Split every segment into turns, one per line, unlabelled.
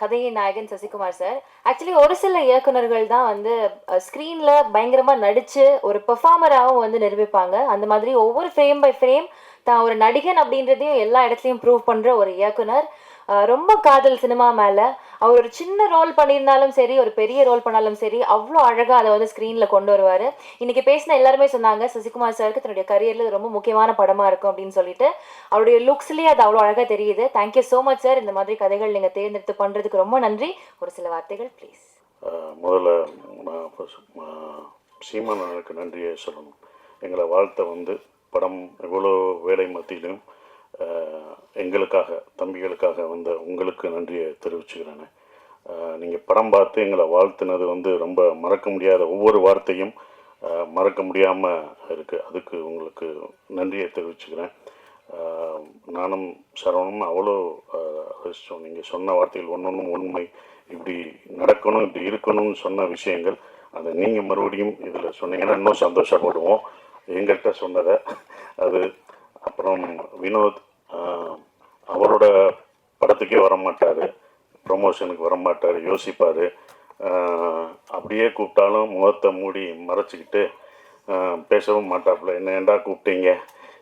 கதையின் நாயகன் Sasikumar sir. Actually ஒரு சில இயக்குனர்கள் தான் வந்து ஸ்க்ரீன்ல பயங்கரமா நடிச்சு ஒரு பெர்ஃபார்மராகவும் வந்து நிரூபிப்பாங்க. அந்த மாதிரி ஒவ்வொரு ஃப்ரேம் பை ஃப்ரேம் தான் ஒரு நடிகன் அப்படின்றதையும் எல்லா இடத்துலையும் ப்ரூவ் பண்ற ஒரு இயக்குனர். ரொம்ப காதல் சினிமா மேல. அவர் ஒரு சின்ன ரோல் பண்ணியிருந்தாலும் சரி, ஒரு பெரிய ரோல் பண்ணாலும் சரி, அவ்வளோ அழகா அதை வந்து ஸ்க்ரீன்ல கொண்டு வருவாரு. இன்னைக்கு பேசின எல்லாருமே சொன்னாங்க சசிகுமார் சாருக்கு தன்னுடைய கரியர்ல இது ரொம்ப முக்கியமான படமா இருக்கும் அப்படின்னு சொல்லிட்டு. அவருடைய லுக்ஸ்லயே அது அவ்வளோ அழகா தெரியுது. Thank you so much sir. இந்த மாதிரி கதைகள் நீங்க தேர்ந்தெடுத்து பண்றதுக்கு ரொம்ப நன்றி. ஒரு சில வார்த்தைகள் ப்ளீஸ்.
முதல்ல சீமான் எனக்கு நன்றியை சொல்லணும். எங்களை வாழ்த்த வந்து படம் எவ்வளோ வேலை மத்தியிலும் எங்களுக்காக தம்பிகளுக்காக வந்த உங்களுக்கு நன்றியை தெரிவிச்சுக்கிறேன். நீங்கள் படம் பார்த்து எங்களை வாழ்த்துனது வந்து ரொம்ப மறக்க முடியாத ஒவ்வொரு வார்த்தையும் மறக்க முடியாமல் இருக்குது. அதுக்கு உங்களுக்கு நன்றியை தெரிவிச்சுக்கிறேன். நானும் சரவணனும் அவ்வளோ ரசித்தோம். நீங்கள் சொன்ன வார்த்தைகள் ஒன்றொன்றும் உண்மை. இப்படி நடக்கணும், இப்படி இருக்கணும்னு சொன்ன விஷயங்கள் அதை நீங்கள் மறுபடியும் இதில் சொன்னீங்கன்னா இன்னும் சந்தோஷப்படுவோம் எங்கள்கிட்ட சொன்னதை. அது அப்புறம் வினோத் அவரோட படத்துக்கே வரமாட்டார், ப்ரொமோஷனுக்கு வரமாட்டார், யோசிப்பார். அப்படியே கூப்பிட்டாலும் முகத்தை மூடி மறைச்சிக்கிட்டு பேசவும் மாட்டாப்புல. என்ன ஏண்டா கூப்பிட்டீங்க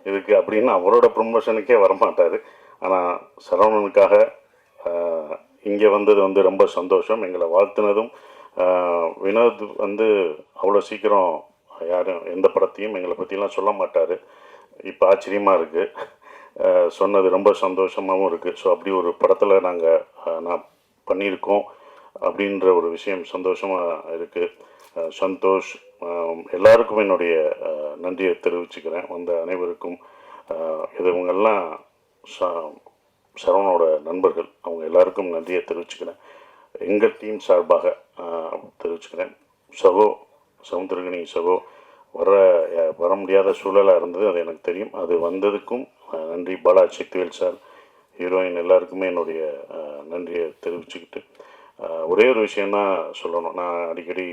இதுக்கு அப்படின்னு அவரோட ப்ரொமோஷனுக்கே வரமாட்டார். ஆனால் சரவணனுக்காக இங்கே வந்தது வந்து ரொம்ப சந்தோஷம். எங்களை வாழ்த்துனதும் வினோத் வந்து அவ்வளோ சீக்கிரம் யாரும் எந்த படத்தையும் எங்களை பற்றிலாம் சொல்ல மாட்டார். இப்போ ஆச்சரியமாக இருக்குது. சொன்னது ரொம்ப சந்தோஷமாகவும் இருக்குது. ஸோ அப்படி ஒரு படத்தில் நான் பண்ணியிருக்கோம் அப்படின்ற ஒரு விஷயம் சந்தோஷமாக இருக்குது. சந்தோஷ் எல்லாருக்கும் என்னுடைய நன்றியை தெரிவிச்சுக்கிறேன். வந்த அனைவருக்கும். இவங்கெல்லாம் சரவணோட நண்பர்கள், அவங்க எல்லாருக்கும் நன்றியை தெரிவிச்சுக்கிறேன். எங்கள் டீம் சார்பாக தெரிவிச்சுக்கிறேன். சமுத்திரகனி சகோ வர முடியாத சூழலாக இருந்தது, அது எனக்கு தெரியும். அது வந்ததுக்கும் நன்றி. பாலா சக்திவேல் சார், ஹீரோயின் எல்லாருக்குமே என்னுடைய நன்றியை தெரிவிச்சுக்கிட்டு ஒரே ஒரு விஷயந்தான் சொல்லணும். நான் அடிக்கடி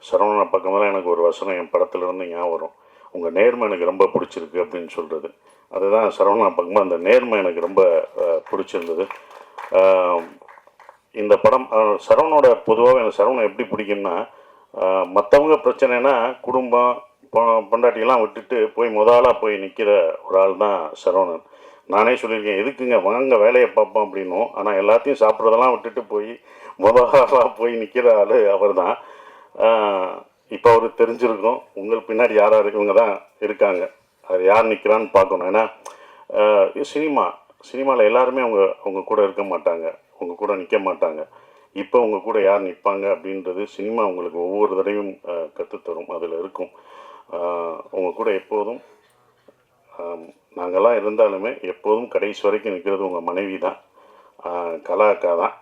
சரவணனை பக்கமெல்லாம் எனக்கு ஒரு வசனம் என் படத்துலேருந்து ஞாபகம் வரும். உங்கள் நேர்மை எனக்கு ரொம்ப பிடிச்சிருக்கு அப்படின்னு சொல்கிறது. அதுதான் சரவணனை பக்கமாக அந்த நேர்மை எனக்கு ரொம்ப பிடிச்சிருந்தது. இந்த படம் சரவணோட பொதுவாக எனக்கு சரவணன் எப்படி பிடிக்கும்னா, மற்றவங்க பிரச்சனைனா குடும்பம் பொண்டாட்டியெல்லாம் விட்டுட்டு போய் முதலாக போய் நிற்கிற ஒரு ஆள் தான் சரவணன். நானே சொல்லியிருக்கேன், எதுக்குங்க வாங்க வேலையை பார்ப்போம் அப்படின்னும். ஆனால் எல்லாத்தையும் சாப்பிட்றதெல்லாம் விட்டுட்டு போய் முதலாக போய் நிற்கிற ஆள் அவர் தான். இப்போ அவருக்கு தெரிஞ்சிருக்கும் உங்களுக்கு பின்னாடி யாராக இவங்க தான் இருக்காங்க, அது யார் நிற்கிறான்னு பார்க்கணும். ஏன்னா சினிமாவில் எல்லாருமே அவங்க கூட இருக்க மாட்டாங்க, அவங்க கூட நிற்க மாட்டாங்க. இப்போ அவங்க கூட யார் நிற்பாங்க அப்படின்றது சினிமா உங்களுக்கு ஒவ்வொரு தடவையும் கற்றுத்தரும். அதில் இருக்கும். உங்கள் கூட எப்போதும் நாங்கள்லாம் இருந்தாலுமே எப்போதும் கடைசி வரைக்கும் நிற்கிறது உங்கள் மனைவி தான், கலா அக்கா தான்.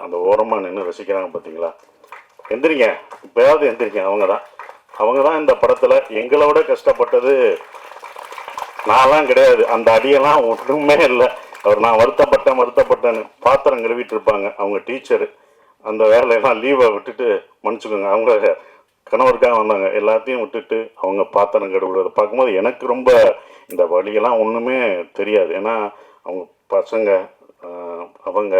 அந்த ஓரமாக நின்று ரசிக்கிறாங்க பார்த்தீங்களா. எந்திரிங்க, இப்போயாவது எந்திரிங்க. அவங்க தான் இந்த படத்தில் எங்களோட கஷ்டப்பட்டது. நான்லாம் கிடையாது, அந்த அடியெல்லாம் ஒன்றுமே இல்லை. நான் வருத்தப்பட்டேன்னு பாத்திரம் கழுவிட்டு இருப்பாங்க அவங்க டீச்சரு. அந்த வேலையெல்லாம் லீவை விட்டுட்டு மன்னிச்சுக்கோங்க, அவங்க கணவருக்காக வந்தாங்க. எல்லாத்தையும் விட்டுட்டு அவங்க பாத்திரம் கழுவுறதை பார்க்கும்போது எனக்கு ரொம்ப இந்த வழியெல்லாம் ஒன்றுமே தெரியாது. ஏன்னா அவங்க பசங்க அவங்க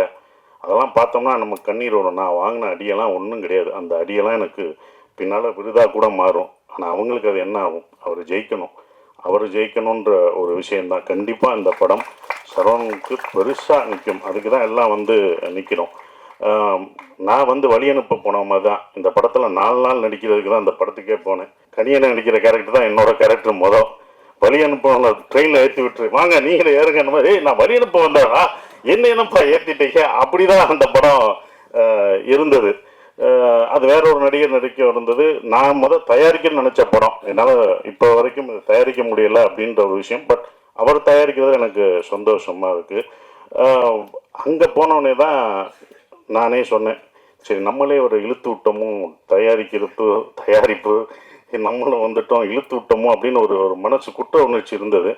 அதெல்லாம் பார்த்தோம்னா நம்ம கண்ணீர் வரும். நான் வாங்கின அடியெல்லாம் ஒன்றும் கிடையாது. அந்த அடியெல்லாம் எனக்கு பின்னால் விருதாக கூட மாறும். ஆனால் அவங்களுக்கு அது என்ன ஆகும், அவர் ஜெயிக்கணுன்ற ஒரு விஷயந்தான். கண்டிப்பாக இந்த படம் சரவணனுக்கு பெருசாக நிற்கும். அதுக்கு தான் எல்லாம் நிற்கிறோம். நான் வழி அனுப்ப போன மாதிரி தான் இந்த படத்தில் 4 நாள் நடிக்கிறதுக்கு தான் இந்த படத்துக்கே போனேன். கனியனை நடிக்கிற கேரக்டர் தான் என்னோட கேரக்டர். வழி அனுப்ப ட்ரெயினில் ஏற்றி விட்டுரு, வாங்க நீங்களே ஏறுங்க மாதிரி. நான் வழி அனுப்ப வந்தா என்னப்பா ஏற்றிட்டீங்க, அப்படி தான் அந்த படம் இருந்தது. அது வேற ஒரு நடிகர் நடிக்க இருந்தது. நான் தயாரிக்கணும்னு நினச்ச படம். என்னால் இப்போ வரைக்கும் தயாரிக்க முடியலை அப்படின்ற ஒரு விஷயம். பட் அவர் தயாரிக்கிறது எனக்கு சந்தோஷமாக இருக்குது. அங்கே போனோடனே தான் நானே சொன்னேன், சரி நம்மளே ஒரு இழுத்து விட்டோமோ, தயாரிப்பு நம்மளும் இழுத்து விட்டோமோ அப்படின்னு ஒரு மனசு குற்ற உணர்ச்சி இருந்தது.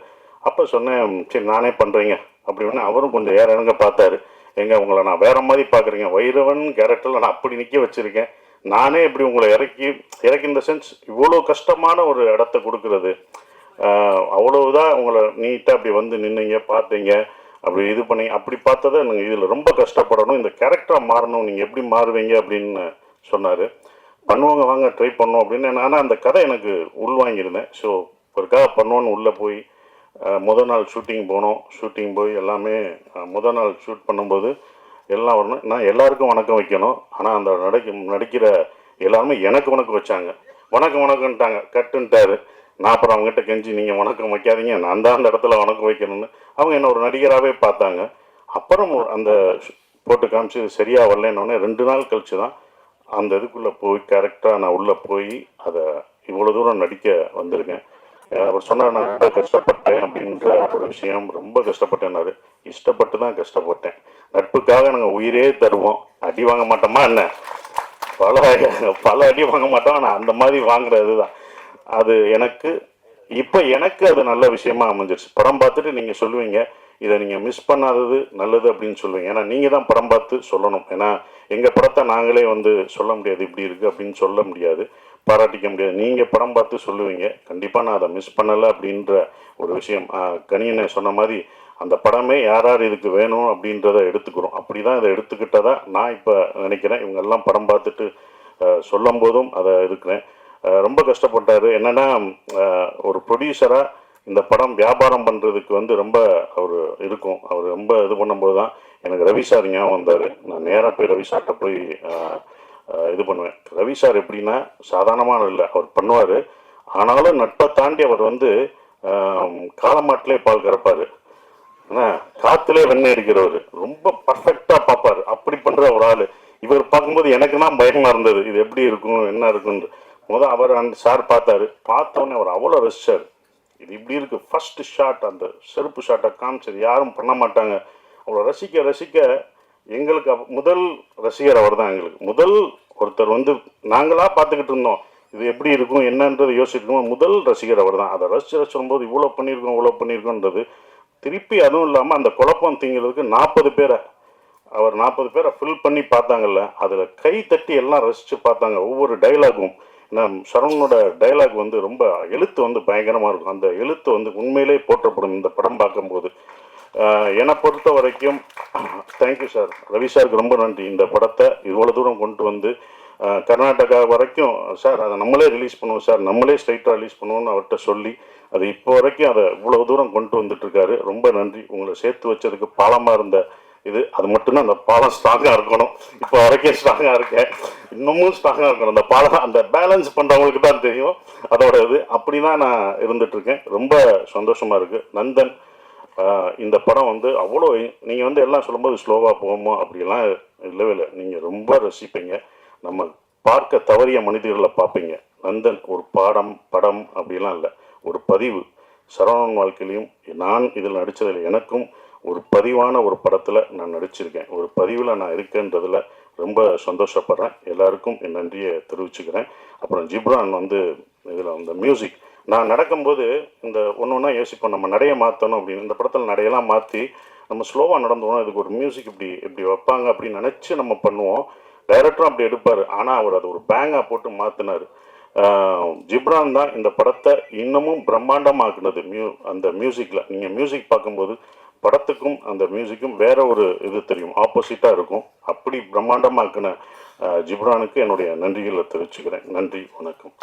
அப்போ சொன்னேன், சரி நானே பண்ணுறீங்க அப்படின்னு. அவரும் கொஞ்சம் இறங்க பார்த்தாரு. உங்களை நான் வேற மாதிரி பார்க்குறீங்க, வைரவன் கேரக்டரில் நான் அப்படி நிற்க வச்சுருக்கேன், நானே இப்படி உங்களை இறக்கி இந்த சென்ஸ் இவ்வளோ கஷ்டமான ஒரு இடத்த கொடுக்கறது, அவ்வளவுதான் உங்களை நீட்டாக அப்படி நின்னீங்க பார்த்தீங்க. அப்படி இது பண்ணி அப்படி பார்த்ததை நீங்கள் இதில் ரொம்ப கஷ்டப்படணும், இந்த கேரக்டராக மாறணும், நீங்கள் எப்படி மாறுவீங்க அப்படின்னு சொன்னார். பண்ணுவாங்க, வாங்க ட்ரை பண்ணோம் அப்படின்னு. ஆனால் அந்த கதை எனக்கு உள்வாங்கியிருந்தேன். ஸோ ஒருக்காக பண்ணுவோன்னு உள்ளே போய் முதல் நாள் ஷூட்டிங் போனோம். ஷூட்டிங் போய் எல்லாமே முதல் நாள் ஷூட் பண்ணும்போது எல்லாம் வரணும். நான் எல்லாருக்கும் வணக்கம் வைக்கணும். ஆனால் அந்த நடிக்கிற எல்லாருமே எனக்கு வணக்கம் வச்சாங்க. வணக்கம் வணக்கம்ட்டாங்க, கட்டுன்ட்டாரு. நான் அப்புறம் அவங்ககிட்ட கெஞ்சி நீங்கள் வணக்கம் வைக்காதீங்க, நான் தான் அந்த இடத்துல வணக்கம் வைக்கணும்னு. அவங்க என்ன ஒரு நடிகராகவே பார்த்தாங்க. அப்புறம் அந்த போட்டு காமிச்சு சரியாக வரலன்னொடனே 2 நாள் கழிச்சு தான் அந்த இதுக்குள்ளே போய் கரெக்டாக நான் உள்ளே போய் அதை இவ்வளோ தூரம் நடிக்க வந்திருக்கேன். அவர் சொன்னார், நான் ரொம்ப கஷ்டப்பட்டேன் அப்படின்ற ஒரு விஷயம். ரொம்ப கஷ்டப்பட்டேன்னாரு. இஷ்டப்பட்டு தான் கஷ்டப்பட்டேன். நட்புக்காக நாங்கள் உயிரே தருவோம். அடி வாங்க மாட்டோமா என்ன? பல அடி வாங்க மாட்டோம். ஆனால் அந்த மாதிரி வாங்குறது தான் அது எனக்கு இப்போ எனக்கு அது நல்ல விஷயமா அமைஞ்சிருச்சு. படம் பார்த்துட்டு நீங்கள் சொல்லுவீங்க, இதை நீங்கள் மிஸ் பண்ணாதது நல்லது அப்படின்னு சொல்லுவீங்க. ஏன்னா நீங்கள் தான் படம் பார்த்து சொல்லணும். ஏன்னா எங்கள் படத்தை நாங்களே வந்து சொல்ல முடியாது, இப்படி இருக்குது அப்படின்னு சொல்ல முடியாது, பாராட்டிக்க முடியாது. நீங்கள் படம் பார்த்து சொல்லுவீங்க. கண்டிப்பாக நான் அதை மிஸ் பண்ணலை அப்படின்ற ஒரு விஷயம். கனியனை சொன்ன மாதிரி அந்த படமே யார் யார் இதுக்கு வேணும் அப்படின்றத எடுத்துக்கிறோம். அப்படி தான் இதை எடுத்துக்கிட்டதா நான் இப்போ நினைக்கிறேன். இவங்கெல்லாம் படம் பார்த்துட்டு சொல்லும் போதும் அதை இருக்கிறேன். ரொம்ப கஷ்டப்பட்டார். என்னென்னா ஒரு ப்ரொடியூசராக இந்த படம் வியாபாரம் பண்ணுறதுக்கு வந்து ரொம்ப அவர் இருக்கும். அவர் ரொம்ப இது பண்ணும்போது தான் எனக்கு ரவி சார் ஞாபகம் வந்தார். நான் நேராக போய் ரவி சார்கிட்ட போய் இது பண்ணுவேன். ரவி சார் எப்படின்னா சாதாரணமான இல்லை, அவர் பண்ணுவார். ஆனாலும் நட்பை தாண்டி அவர் வந்து காலமாட்டிலே பால் கறப்பார், காற்றுலே வெண்ணெய் அடிக்கிறவர், ரொம்ப பர்ஃபெக்டாக பார்ப்பார். அப்படி பண்ணுற ஒரு ஆள். இவர் பார்க்கும்போது எனக்கு தான் பயமாக இருந்தது, இது எப்படி இருக்கும் என்ன இருக்குன்னு. அவர் அந்த சார் பார்த்தாரு. பார்த்தோன்னே அவர் அவ்வளோ ரசிச்சார். இது இப்படி இருக்குது. ஃபர்ஸ்ட் ஷாட் அந்த செருப்பு ஷாட்டை காமிச்சது யாரும் பண்ண மாட்டாங்க. அவ்வளோ ரசிக்க ரசிக்க எங்களுக்கு முதல் ரசிகர் அவர் தான். எங்களுக்கு முதல் ஒருத்தர் வந்து நாங்களாக பார்த்துக்கிட்டு இருந்தோம் இது எப்படி இருக்கும் என்னன்றது யோசிக்கணும். முதல் ரசிகர் அவர் தான். அதை ரசித்து சொல்லும்போது இவ்வளோ பண்ணியிருக்கோன்றது திருப்பி. அதுவும் இல்லாமல் அந்த குழப்பம் தீங்கிறதுக்கு 40 பேரை அவர் 40 பேரை ஃபில் பண்ணி பார்த்தாங்கல்ல, அதில் கை தட்டி எல்லாம் ரசித்து பார்த்தாங்க. ஒவ்வொரு டைலாகும் சரவணனோட டைலாக் வந்து ரொம்ப எழுத்து வந்து பயங்கரமாக இருக்கும். அந்த எழுத்து வந்து உண்மையிலே போற்றப்படும் இந்த படம் பார்க்கும்போது. என்னை பொறுத்த வரைக்கும் தேங்க்யூ சார், ரவி சாருக்கு ரொம்ப நன்றி. இந்த படத்தை இவ்வளோ தூரம் கொண்டு வந்து கர்நாடகா வரைக்கும் சார் அதை நம்மளே ரிலீஸ் பண்ணுவோம் சார், நம்மளே ஸ்ட்ரைட்டாக ரிலீஸ் பண்ணுவோம்னு அவர்கிட்ட சொல்லி அது இப்போ வரைக்கும் அதை இவ்வளோ தூரம் கொண்டு வந்துட்டுருக்காரு. ரொம்ப நன்றி. உங்களை சேர்த்து வச்சதுக்கு பாலமாக இருந்த இது அது மட்டும்தான். அந்த பாலம் ஸ்ட்ராங்காக இருக்கணும். இப்போ வரைக்கும் ஸ்ட்ராங்காக இருக்கேன், இன்னமும் ஸ்ட்ராங்காக இருக்கணும். அந்த பாலம் அந்த பேலன்ஸ் பண்ணுறவங்களுக்கு தான் தெரியும் அதோட இது. அப்படி தான் நான் இருந்துகிட்ருக்கேன். ரொம்ப சந்தோஷமாக இருக்குது. நந்தன் இந்த படம் வந்து அவ்வளோ நீங்கள் வந்து எல்லாம் சொல்லும்போது ஸ்லோவாக போகுமோ அப்படிலாம் இல்லவே இல்லை. நீங்கள் ரொம்ப ரசிப்பீங்க. நம்ம பார்க்க தவறிய மனிதர்களை பார்ப்பீங்க. நந்தன் ஒரு படம் அப்படிலாம் இல்லை, ஒரு பதிவு. சரவணன் வாழ்க்கையிலையும் நான் இதில் நடித்ததில் எனக்கும் ஒரு பதிவான ஒரு படத்தில் நான் நடிச்சிருக்கேன். ஒரு பதிவில் நான் இருக்கேன்றதில் ரொம்ப சந்தோஷப்படுறேன். எல்லாருக்கும் என் நன்றியை தெரிவிச்சுக்கிறேன். அப்புறம் ஜிப்ரான் வந்து இதில் அந்த மியூசிக் நான் நடக்கும்போது இந்த ஒன்று ஒன்றா யோசிப்போம், நம்ம நடையை மாற்றணும் அப்படின்னு. இந்த படத்தில் நடையெல்லாம் மாற்றி நம்ம ஸ்லோவாக நடந்தோம், இதுக்கு ஒரு மியூசிக் இப்படி வைப்பாங்க அப்படின்னு நினச்சி நம்ம பண்ணுவோம். டைரக்டரும் அப்படி எடுப்பார். ஆனால் அவர் அது ஒரு பேங்காக போட்டு மாற்றினார். ஜிப்ரான் தான் இந்த படத்தை இன்னமும் பிரம்மாண்டமாக்குனது. அந்த மியூசிக்கில் நீங்கள் மியூசிக் பார்க்கும்போது படத்துக்கும் அந்த மியூசிக்கும் வேற ஒரு இது தெரியும், ஆப்போசிட்டாக இருக்கும். அப்படி பிரம்மாண்டமாக்குன ஜிப்ரானுக்கு என்னுடைய நன்றிகளை தெரிவிச்சுக்கிறேன். நன்றி, வணக்கம்.